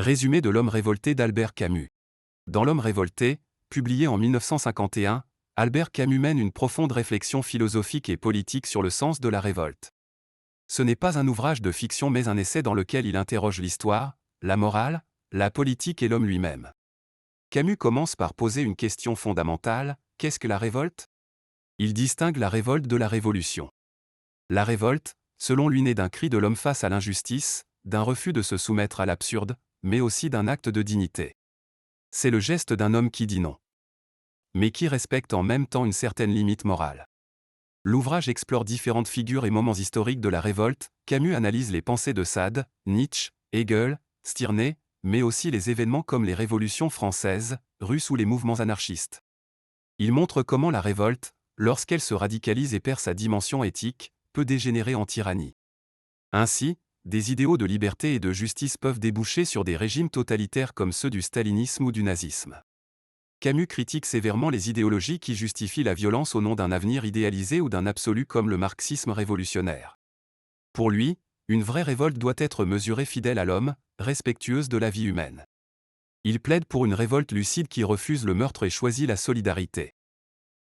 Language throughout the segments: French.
Résumé de L'Homme révolté d'Albert Camus. Dans L'Homme révolté, publié en 1951, Albert Camus mène une profonde réflexion philosophique et politique sur le sens de la révolte. Ce n'est pas un ouvrage de fiction mais un essai dans lequel il interroge l'histoire, la morale, la politique et l'homme lui-même. Camus commence par poser une question fondamentale: qu'est-ce que la révolte? Il distingue la révolte de la révolution. La révolte, selon lui, naît d'un cri de l'homme face à l'injustice, d'un refus de se soumettre à l'absurde, mais aussi d'un acte de dignité. C'est le geste d'un homme qui dit non, mais qui respecte en même temps une certaine limite morale. L'ouvrage explore différentes figures et moments historiques de la révolte. Camus analyse les pensées de Sade, Nietzsche, Hegel, Stirner, mais aussi les événements comme les révolutions françaises, russes ou les mouvements anarchistes. Il montre comment la révolte, lorsqu'elle se radicalise et perd sa dimension éthique, peut dégénérer en tyrannie. Ainsi, des idéaux de liberté et de justice peuvent déboucher sur des régimes totalitaires comme ceux du stalinisme ou du nazisme. Camus critique sévèrement les idéologies qui justifient la violence au nom d'un avenir idéalisé ou d'un absolu comme le marxisme révolutionnaire. Pour lui, une vraie révolte doit être mesurée fidèle à l'homme, respectueuse de la vie humaine. Il plaide pour une révolte lucide qui refuse le meurtre et choisit la solidarité.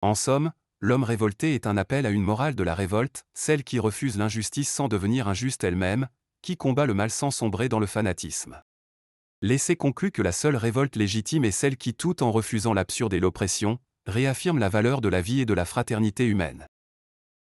En somme, L'Homme révolté est un appel à une morale de la révolte, celle qui refuse l'injustice sans devenir injuste elle-même, qui combat le mal sans sombrer dans le fanatisme. L'essai conclut que la seule révolte légitime est celle qui, tout en refusant l'absurde et l'oppression, réaffirme la valeur de la vie et de la fraternité humaine.